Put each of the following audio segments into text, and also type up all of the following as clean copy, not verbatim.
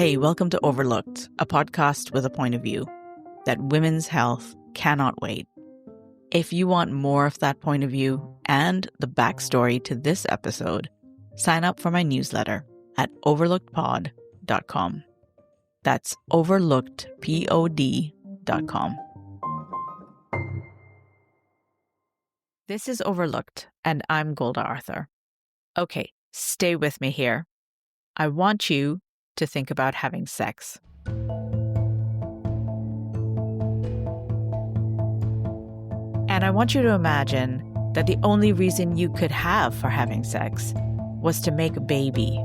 Hey, welcome to Overlooked, a podcast with a point of view that women's health cannot wait. If you want more of that point of view and the backstory to this episode, sign up for my newsletter at overlookedpod.com. That's overlookedpod.com. This is Overlooked, and I'm Golda Arthur. Okay, stay with me here. I want you to think about having sex. And I want you to imagine that the only reason you could have for having sex was to make a baby,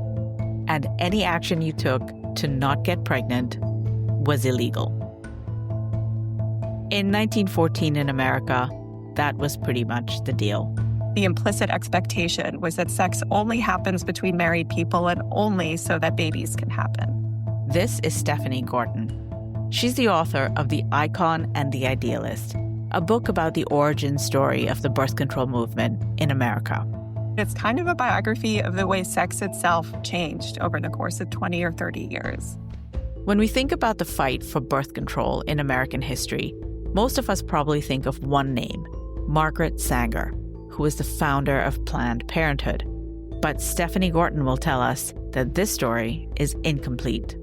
and any action you took to not get pregnant was illegal. In 1914 in America, that was pretty much the deal. The implicit expectation was that sex only happens between married people and only so that babies can happen. This is Stephanie Gorton. She's the author of The Icon and the Idealist, a book about the origin story of the birth control movement in America. It's kind of a biography of the way sex itself changed over the course of 20 or 30 years. When we think about the fight for birth control in American history, most of us probably think of one name, Margaret Sanger, who is the founder of Planned Parenthood. But Stephanie Gorton will tell us that this story is incomplete.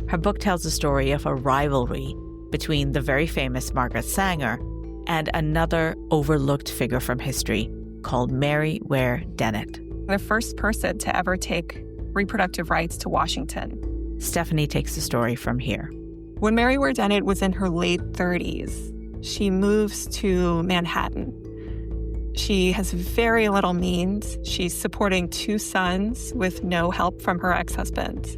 Her book tells the story of a rivalry between the very famous Margaret Sanger and another overlooked figure from history called Ware Dennett. The first person to ever take reproductive rights to Washington. Stephanie takes the story from here. When Ware Dennett was in her late 30s, she moves to Manhattan. She has very little means. She's supporting 2 sons with no help from her ex-husband.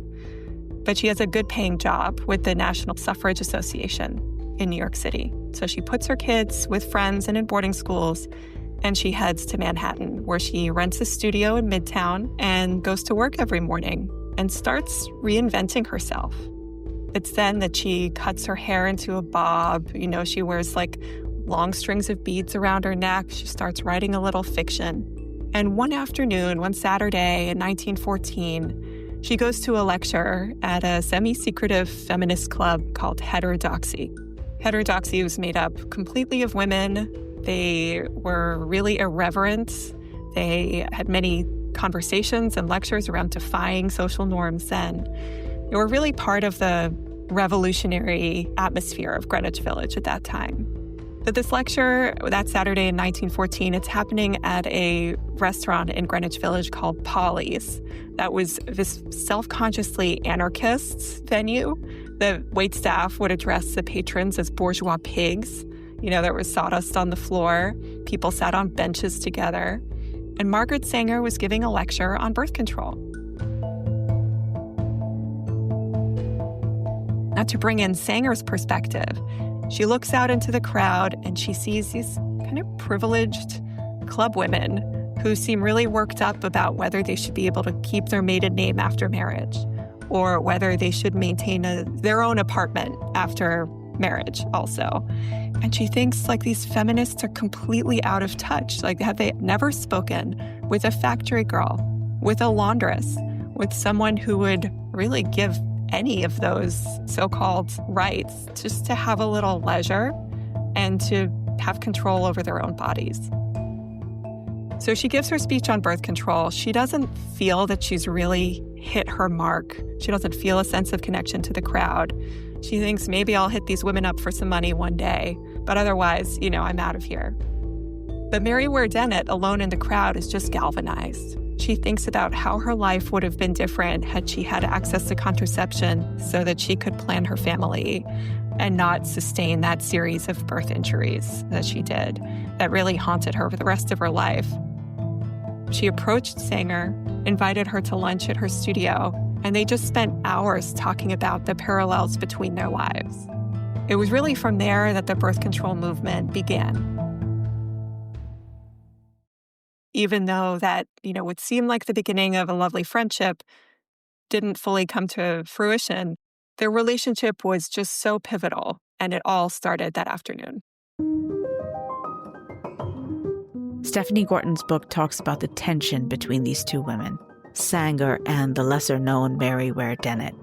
But she has a good-paying job with the National Suffrage Association in New York City. So she puts her kids with friends and in boarding schools, and she heads to Manhattan, where she rents a studio in Midtown and goes to work every morning and starts reinventing herself. It's then that she cuts her hair into a bob. She wears long strings of beads around her neck. She starts writing a little fiction. And one afternoon, one Saturday in 1914, she goes to a lecture at a semi-secretive feminist club called Heterodoxy. Heterodoxy was made up completely of women. They were really irreverent. They had many conversations and lectures around defying social norms then. They were really part of the revolutionary atmosphere of Greenwich Village at that time. But this lecture, that Saturday in 1914, it's happening at a restaurant in Greenwich Village called Polly's. That was this self-consciously anarchist venue. The waitstaff would address the patrons as bourgeois pigs. There was sawdust on the floor. People sat on benches together. And Margaret Sanger was giving a lecture on birth control. Now, to bring in Sanger's perspective, she looks out into the crowd and she sees these kind of privileged club women who seem really worked up about whether they should be able to keep their maiden name after marriage or whether they should maintain their own apartment after marriage also. And she thinks these feminists are completely out of touch. Have they never spoken with a factory girl, with a laundress, with someone who would really give any of those so-called rights just to have a little leisure and to have control over their own bodies. So she gives her speech on birth control. She doesn't feel that she's really hit her mark. She doesn't feel a sense of connection to the crowd. She thinks maybe I'll hit these women up for some money one day, but otherwise, I'm out of here. But Ware Dennett, alone in the crowd, is just galvanized. She thinks about how her life would have been different had she had access to contraception so that she could plan her family and not sustain that series of birth injuries that she did that really haunted her for the rest of her life. She approached Sanger, invited her to lunch at her studio, and they just spent hours talking about the parallels between their lives. It was really from there that the birth control movement began. Even though that, would seem like the beginning of a lovely friendship, didn't fully come to fruition, their relationship was just so pivotal, and it all started that afternoon. Stephanie Gorton's book talks about the tension between these two women, Sanger and the lesser-known Ware Dennett.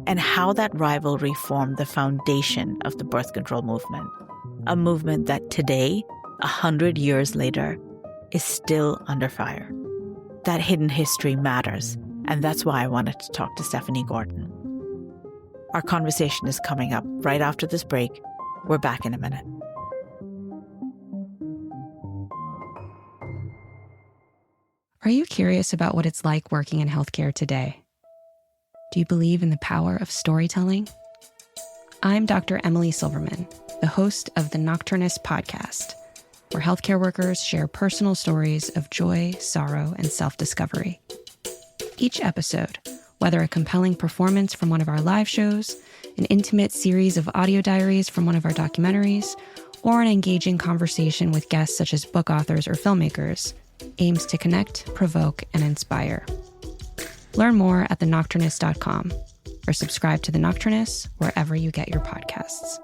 and how that rivalry formed the foundation of the birth control movement, a movement that today, 100 years later, is still under fire. That hidden history matters, and that's why I wanted to talk to Stephanie Gorton. Our conversation is coming up right after this break. We're back in a minute. Are you curious about what it's like working in healthcare today? Do you believe in the power of storytelling? I'm Dr. Emily Silverman, the host of the Nocturnist podcast, where healthcare workers share personal stories of joy, sorrow, and self-discovery. Each episode, whether a compelling performance from one of our live shows, an intimate series of audio diaries from one of our documentaries, or an engaging conversation with guests such as book authors or filmmakers, aims to connect, provoke, and inspire. Learn more at thenocturnist.com or subscribe to The Nocturnist wherever you get your podcasts.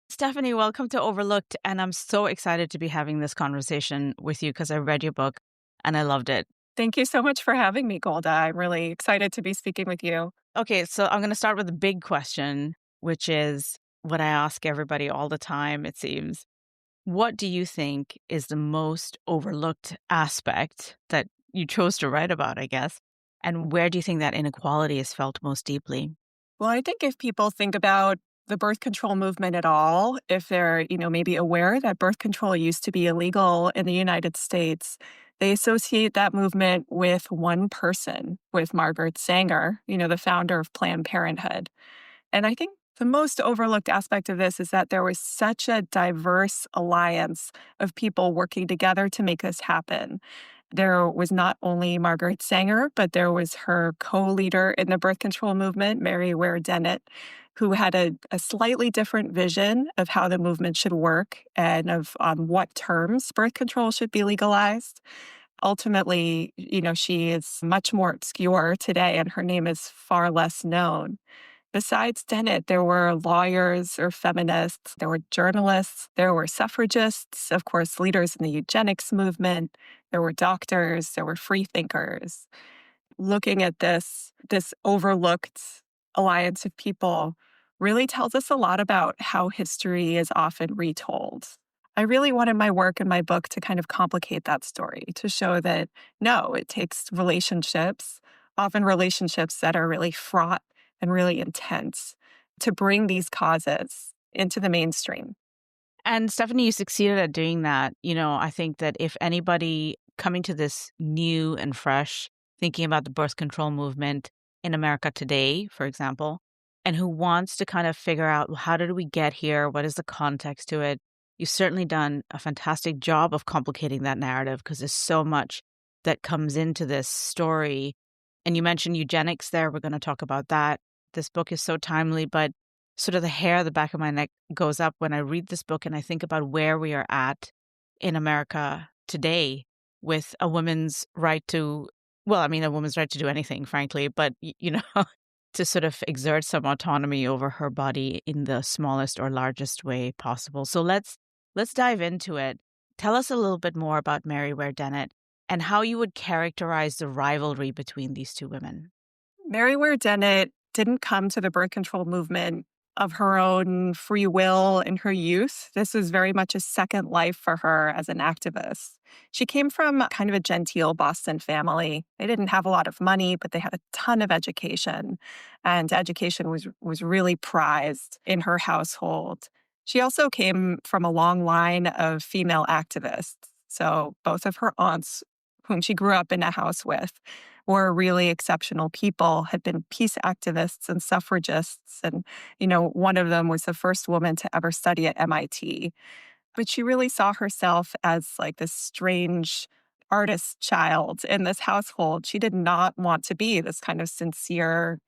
Stephanie, welcome to Overlooked, and I'm so excited to be having this conversation with you because I read your book and I loved it. Thank you so much for having me, Golda. I'm really excited to be speaking with you. Okay, so I'm going to start with a big question, which is what I ask everybody all the time, it seems. What do you think is the most overlooked aspect that you chose to write about, I guess? And where do you think that inequality is felt most deeply? Well, I think if people think about the birth control movement at all, if they're, maybe aware that birth control used to be illegal in the United States, they associate that movement with one person, with Margaret Sanger, the founder of Planned Parenthood. And I think the most overlooked aspect of this is that there was such a diverse alliance of people working together to make this happen. There was not only Margaret Sanger, but there was her co-leader in the birth control movement, Ware Dennett, who had a slightly different vision of how the movement should work and of on what terms birth control should be legalized. Ultimately, she is much more obscure today, and her name is far less known. Besides Dennett, there were lawyers or feminists, there were journalists, there were suffragists, of course, leaders in the eugenics movement, there were doctors, there were freethinkers. Looking at this overlooked alliance of people really tells us a lot about how history is often retold. I really wanted my work and my book to kind of complicate that story, to show that, no, it takes relationships, often relationships that are really fraught and really intense, to bring these causes into the mainstream. And Stephanie, you succeeded at doing that. I think that if anybody coming to this new and fresh, thinking about the birth control movement in America today, for example, and who wants to kind of figure out, well, how did we get here? What is the context to it? You've certainly done a fantastic job of complicating that narrative because there's so much that comes into this story. And you mentioned eugenics there. We're going to talk about that. This book is so timely, but sort of the hair at the back of my neck goes up when I read this book and I think about where we are at in America today with a woman's right to, a woman's right to do anything, frankly, but, to sort of exert some autonomy over her body in the smallest or largest way possible. So let's dive into it. Tell us a little bit more about Ware Dennett and how you would characterize the rivalry between these two women. Ware Dennett didn't come to the birth control movement of her own free will in her youth. This was very much a second life for her as an activist. She came from kind of a genteel Boston family. They didn't have a lot of money, but they had a ton of education, and education was really prized in her household. She also came from a long line of female activists. So both of her aunts, whom she grew up in a house with, were really exceptional people, had been peace activists and suffragists. And, one of them was the first woman to ever study at MIT. But she really saw herself as like this strange artist child in this household. She did not want to be this kind of sincere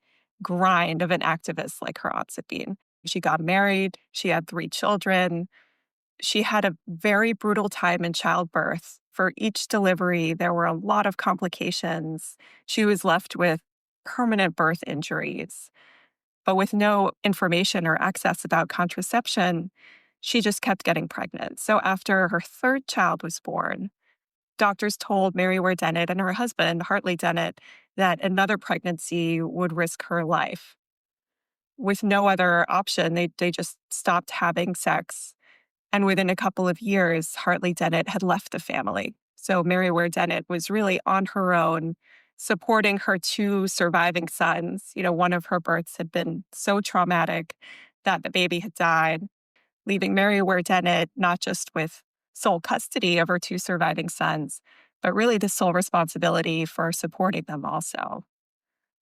grind of an activist like her aunts had been. She got married. She had 3 children. She had a very brutal time in childbirth. For each delivery, there were a lot of complications. She was left with permanent birth injuries. But with no information or access about contraception, she just kept getting pregnant. So after her 3rd child was born, doctors told Ware Dennett and her husband, Hartley Dennett, that another pregnancy would risk her life. With no other option, they just stopped having sex. And within a couple of years, Hartley Dennett had left the family. So Mary Ware Dennett was really on her own, supporting her two surviving sons. One of her births had been so traumatic that the baby had died, leaving Mary Ware Dennett not just with sole custody of her two surviving sons, but really the sole responsibility for supporting them also.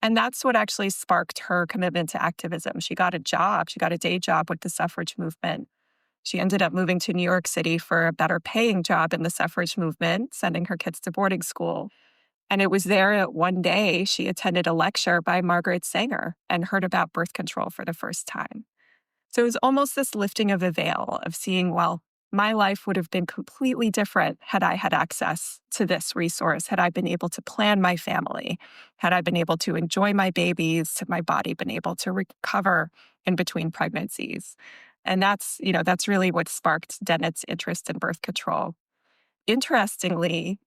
And that's what actually sparked her commitment to activism. She got a job. She got a day job with the suffrage movement. She ended up moving to New York City for a better paying job in the suffrage movement, sending her kids to boarding school. And it was there that one day she attended a lecture by Margaret Sanger and heard about birth control for the first time. So it was almost this lifting of the veil of seeing, well, my life would have been completely different had I had access to this resource, had I been able to plan my family, had I been able to enjoy my babies, had my body been able to recover in between pregnancies. And that's really what sparked Dennett's interest in birth control. Interestingly,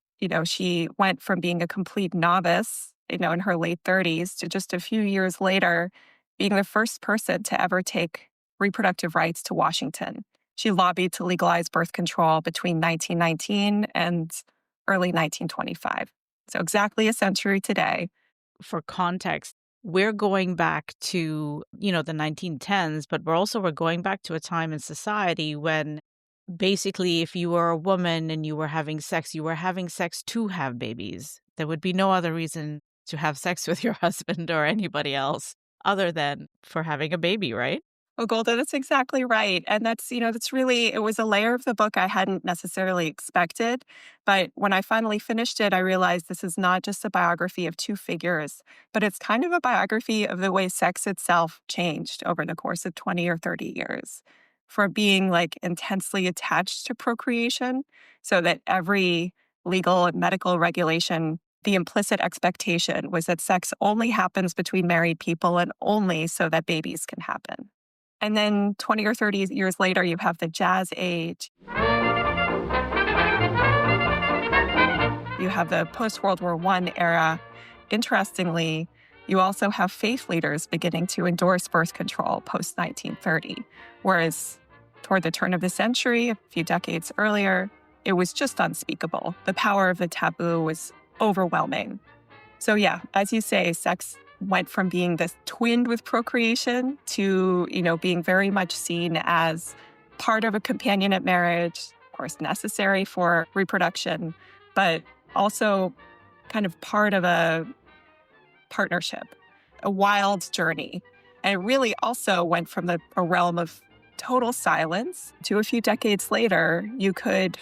she went from being a complete novice, in her late 30s to just a few years later being the first person to ever take reproductive rights to Washington. She lobbied to legalize birth control between 1919 and early 1925. So exactly a century today. For context, we're going back to, the 1910s, but we're going back to a time in society when basically if you were a woman and you were having sex to have babies. There would be no other reason to have sex with your husband or anybody else other than for having a baby, right? Oh, Golda, that's exactly right. And that's really, it was a layer of the book I hadn't necessarily expected. But when I finally finished it, I realized this is not just a biography of two figures, but it's kind of a biography of the way sex itself changed over the course of 20 or 30 years. From being intensely attached to procreation, so that every legal and medical regulation, the implicit expectation was that sex only happens between married people and only so that babies can happen. And then 20 or 30 years later, you have the Jazz Age. You have the post-World War I era. Interestingly, you also have faith leaders beginning to endorse birth control post-1930, whereas toward the turn of the century, a few decades earlier, it was just unspeakable. The power of the taboo was overwhelming. So yeah, as you say, sex went from being this twinned with procreation to, being very much seen as part of a companionate marriage, of course, necessary for reproduction, but also kind of part of a partnership, a wild journey. And it really also went from a realm of total silence to a few decades later, you could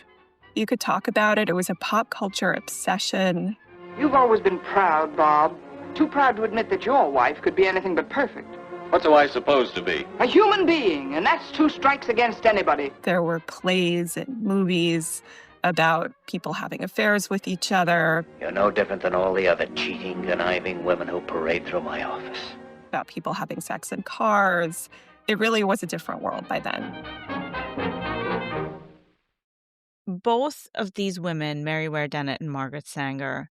talk about it. It was a pop culture obsession. You've always been proud, Bob. Too proud to admit that your wife could be anything but perfect. What's a wife supposed to be? A human being, and that's two strikes against anybody. There were plays and movies about people having affairs with each other. You're no different than all the other cheating, conniving women who parade through my office. About people having sex in cars. It really was a different world by then. Both of these women, Mary Ware Dennett and Margaret Sanger,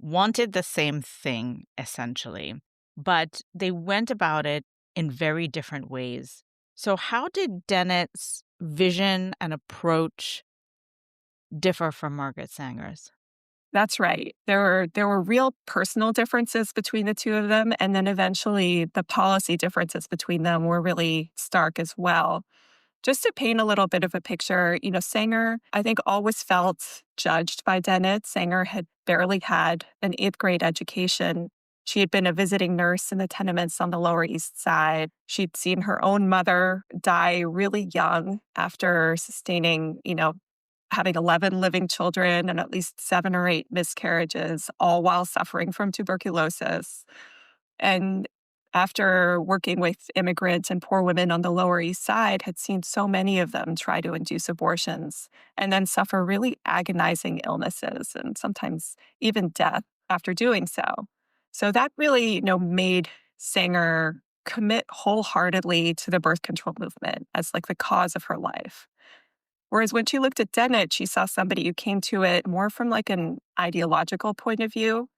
wanted the same thing, essentially, but they went about it in very different ways. So how did Dennett's vision and approach differ from Margaret Sanger's? That's right. There were real personal differences between the two of them, and then eventually the policy differences between them were really stark as well. Just to paint a little bit of a picture, Sanger, I think, always felt judged by Dennett. Sanger had barely had an 8th grade education. She had been a visiting nurse in the tenements on the Lower East Side. She'd seen her own mother die really young after sustaining, having 11 living children and at least 7 or 8 miscarriages, all while suffering from tuberculosis. And after working with immigrants and poor women on the Lower East Side, had seen so many of them try to induce abortions and then suffer really agonizing illnesses and sometimes even death after doing so. So that really, made Sanger commit wholeheartedly to the birth control movement as the cause of her life. Whereas when she looked at Dennett, she saw somebody who came to it more from an ideological point of view.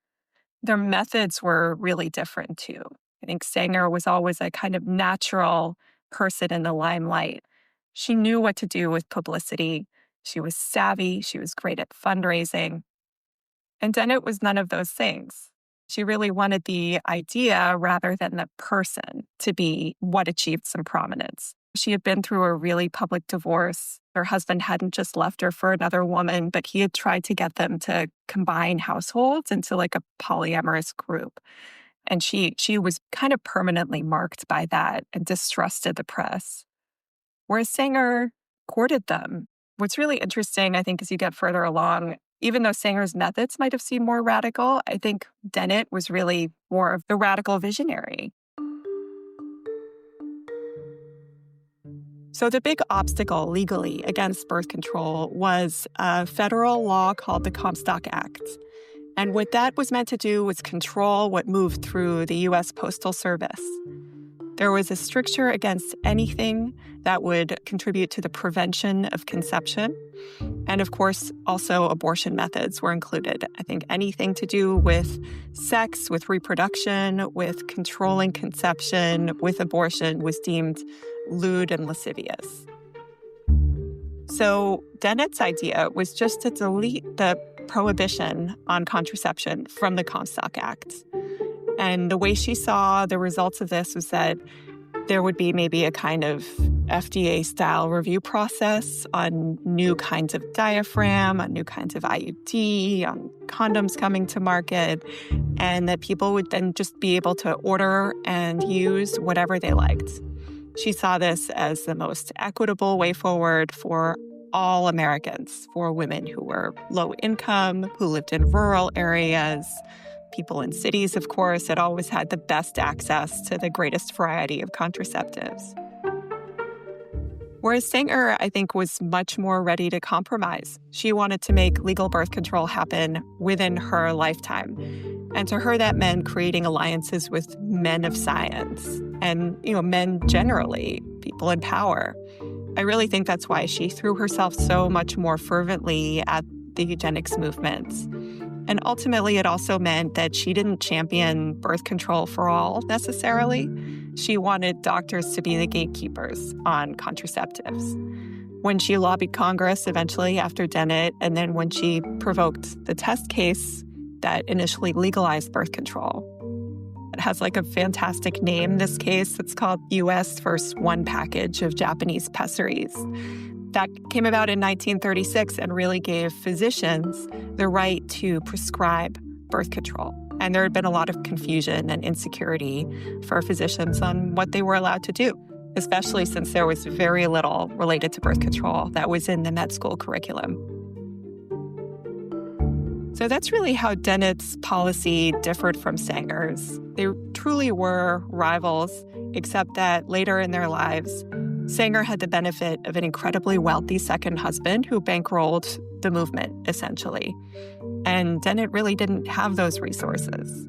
Their methods were really different too. I think Sanger was always a kind of natural person in the limelight. She knew what to do with publicity. She was savvy. She was great at fundraising. And Dennett was none of those things. She really wanted the idea rather than the person to be what achieved some prominence. She had been through a really public divorce. Her husband hadn't just left her for another woman, but he had tried to get them to combine households into like a polyamorous group. And she was kind of permanently marked by that and distrusted the press. Whereas Sanger courted them. What's really interesting, I think, as you get further along, even though Sanger's methods might have seemed more radical, I think Dennett was really more of the radical visionary. So the big obstacle legally against birth control was a federal law called the Comstock Act. And what that was meant to do was control what moved through the U.S. Postal Service. There was a stricture against anything that would contribute to the prevention of conception. And of course, also abortion methods were included. I think anything to do with sex, with reproduction, with controlling conception, with abortion was deemed lewd and lascivious. So Dennett's idea was just to delete the prohibition on contraception from the Comstock Act. And the way she saw the results of this was that there would be maybe a kind of FDA-style review process on new kinds of diaphragm, on new kinds of IUD, on condoms coming to market, and that people would then just be able to order and use whatever they liked. She saw this as the most equitable way forward for all Americans, for women who were low income, who lived in rural areas, people in cities, of course, had always had the best access to the greatest variety of contraceptives. Whereas Sanger, I think, was much more ready to compromise. She wanted to make legal birth control happen within her lifetime. And to her, that meant creating alliances with men of science and, men generally, people in power. I really think that's why she threw herself so much more fervently at the eugenics movement. And ultimately, it also meant that she didn't champion birth control for all necessarily. She wanted doctors to be the gatekeepers on contraceptives. When she lobbied Congress eventually after Dennett, and then when she provoked the test case that initially legalized birth control. It has like a fantastic name, this case. It's called U.S. versus One Package of Japanese Pessaries. That came about in 1936 and really gave physicians the right to prescribe birth control. And there had been a lot of confusion and insecurity for physicians on what they were allowed to do, especially since there was very little related to birth control that was in the med school curriculum. So that's really how Dennett's policy differed from Sanger's. They truly were rivals, except that later in their lives, Sanger had the benefit of an incredibly wealthy second husband who bankrolled the movement, essentially. And Dennett really didn't have those resources.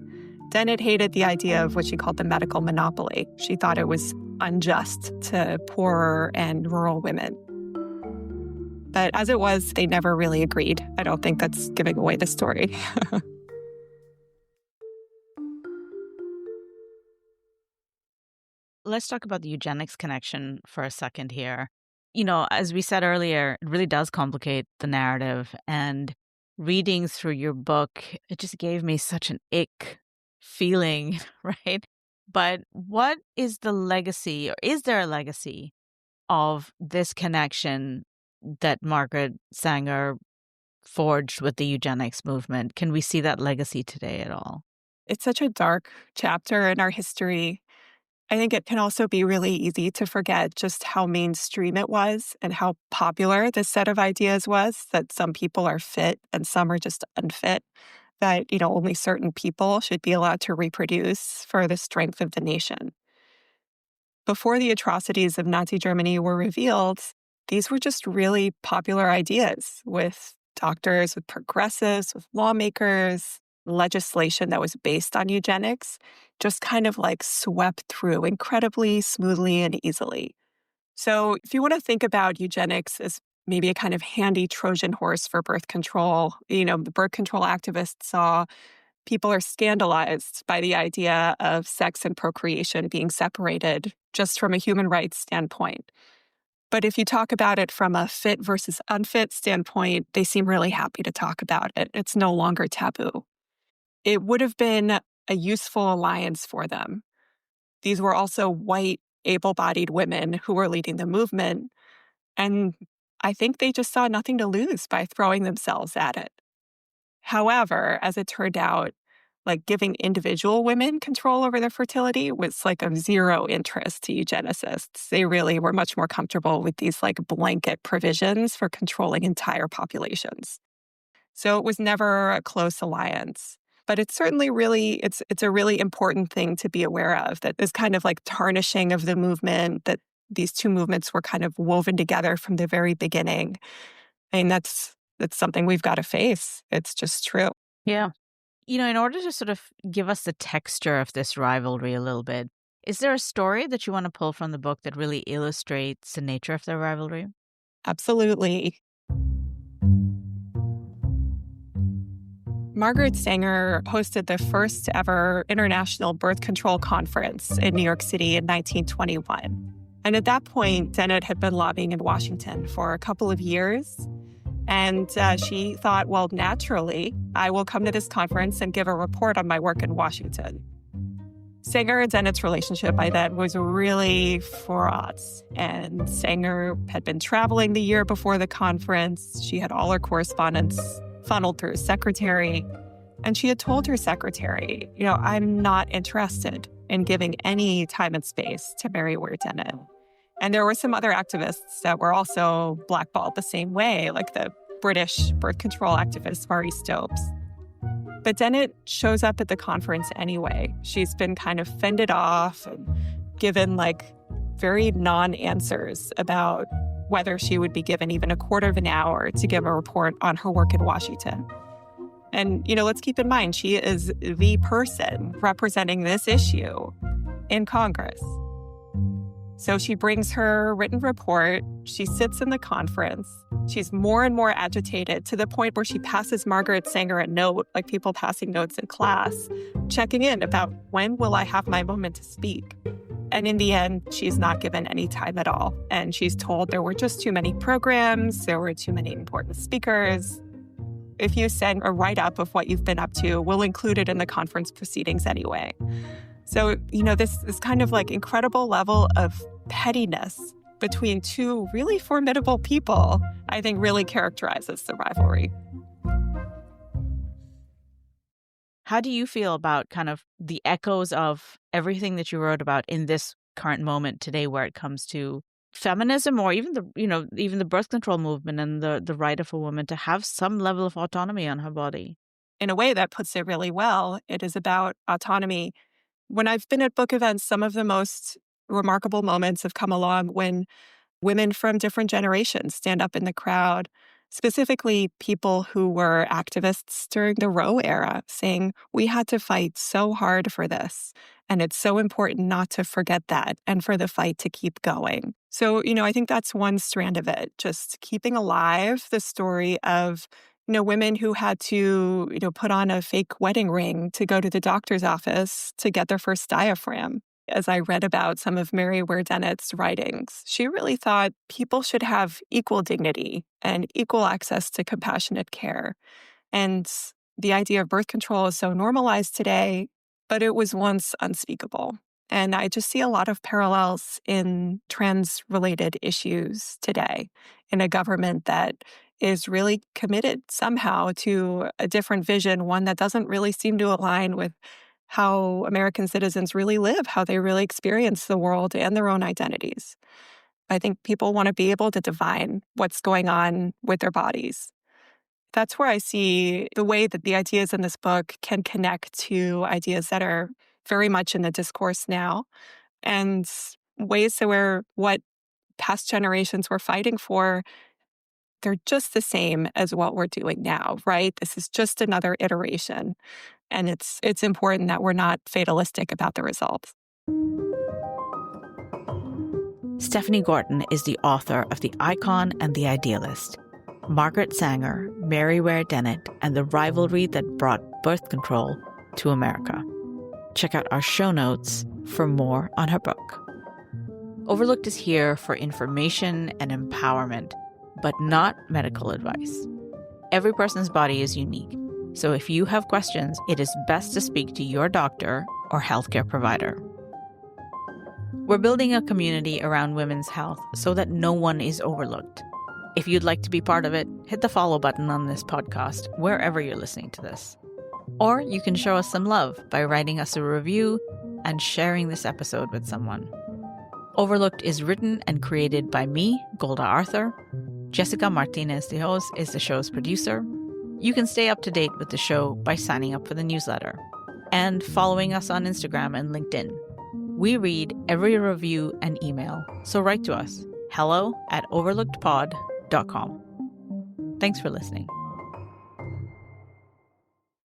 Dennett hated the idea of what she called the medical monopoly. She thought it was unjust to poorer and rural women. But as it was, they never really agreed. I don't think that's giving away the story. Let's talk about the eugenics connection for a second here. As we said earlier, it really does complicate the narrative. And reading through your book, it just gave me such an ick feeling, right? But what is the legacy, or is there a legacy of this connection that Margaret Sanger forged with the eugenics movement? Can we see that legacy today at all? It's such a dark chapter in our history. I think it can also be really easy to forget just how mainstream it was and how popular this set of ideas was, that some people are fit and some are just unfit, that, only certain people should be allowed to reproduce for the strength of the nation. Before the atrocities of Nazi Germany were revealed, these were just really popular ideas with doctors, with progressives, with lawmakers. Legislation that was based on eugenics just kind of like swept through incredibly smoothly and easily. So if you want to think about eugenics as maybe a kind of handy Trojan horse for birth control, the birth control activists saw People are scandalized by the idea of sex and procreation being separated just from a human rights standpoint. But if you talk about it from a fit versus unfit standpoint, they seem really happy to talk about it. It's no longer taboo. It would have been a useful alliance for them. These were also white, able-bodied women who were leading the movement, and I think they just saw nothing to lose by throwing themselves at it. However, as it turned out, like giving individual women control over their fertility was like of zero interest to eugenicists. They really were much more comfortable with these like blanket provisions for controlling entire populations. So it was never a close alliance. But it's certainly it's a really important thing to be aware of, that this kind of like tarnishing of the movement, that these two movements were kind of woven together from the very beginning. I mean, that's something we've got to face. It's just true. Yeah. In order to sort of give us the texture of this rivalry a little bit, is there a story that you want to pull from the book that really illustrates the nature of the rivalry? Absolutely. Margaret Sanger hosted the first ever international birth control conference in New York City in 1921. And at that point, Dennett had been lobbying in Washington for a couple of years. And she thought, well, naturally, I will come to this conference and give a report on my work in Washington. Sanger and Dennett's relationship by then was really fraught. And Sanger had been traveling the year before the conference. She had all her correspondence funneled through her secretary. And she had told her secretary, I'm not interested in giving any time and space to marry Ware Dennett. And there were some other activists that were also blackballed the same way, like the British birth control activist Marie Stopes. But Dennett shows up at the conference anyway. She's been kind of fended off and given like very non-answers about whether she would be given even a quarter of an hour to give a report on her work in Washington. And, let's keep in mind, she is the person representing this issue in Congress. So she brings her written report. She sits in the conference. She's more and more agitated to the point where she passes Margaret Sanger a note, like people passing notes in class, checking in about when will I have my moment to speak. And in the end, she's not given any time at all. And she's told there were just too many programs, there were too many important speakers. If you send a write-up of what you've been up to, we'll include it in the conference proceedings anyway. So, this kind of like incredible level of pettiness between two really formidable people, I think really characterizes the rivalry. How do you feel about kind of the echoes of everything that you wrote about in this current moment today, where it comes to feminism, or even the birth control movement and the right of a woman to have some level of autonomy on her body? In a way that puts it really well. It is about autonomy. When I've been at book events, some of the most remarkable moments have come along when women from different generations stand up in the crowd, specifically people who were activists during the Roe era, saying, we had to fight so hard for this. And it's so important not to forget that and for the fight to keep going. So, I think that's one strand of it, just keeping alive the story of women who had to, put on a fake wedding ring to go to the doctor's office to get their first diaphragm. As I read about some of Mary Ware Dennett's writings, she really thought people should have equal dignity and equal access to compassionate care. And the idea of birth control is so normalized today, but it was once unspeakable. And I just see a lot of parallels in trans-related issues today in a government that is really committed somehow to a different vision, one that doesn't really seem to align with how American citizens really live, how they really experience the world and their own identities. I think people want to be able to divine what's going on with their bodies. That's where I see the way that the ideas in this book can connect to ideas that are very much in the discourse now, and ways where what past generations were fighting for, they're just the same as what we're doing now, right? This is just another iteration. And it's important that we're not fatalistic about the results. Stephanie Gorton is the author of The Icon and the Idealist, Margaret Sanger, Mary Ware Dennett, and the Rivalry That Brought Birth Control to America. Check out our show notes for more on her book. Overlooked is here for information and empowerment, but not medical advice. Every person's body is unique, so if you have questions, it is best to speak to your doctor or healthcare provider. We're building a community around women's health so that no one is overlooked. If you'd like to be part of it, hit the follow button on this podcast wherever you're listening to this. Or you can show us some love by writing us a review and sharing this episode with someone. Overlooked is written and created by me, Golda Arthur. Jessica Martinez de Hoz is the show's producer. You can stay up to date with the show by signing up for the newsletter and following us on Instagram and LinkedIn. We read every review and email, so write to us, hello@overlookedpod.com. Thanks for listening.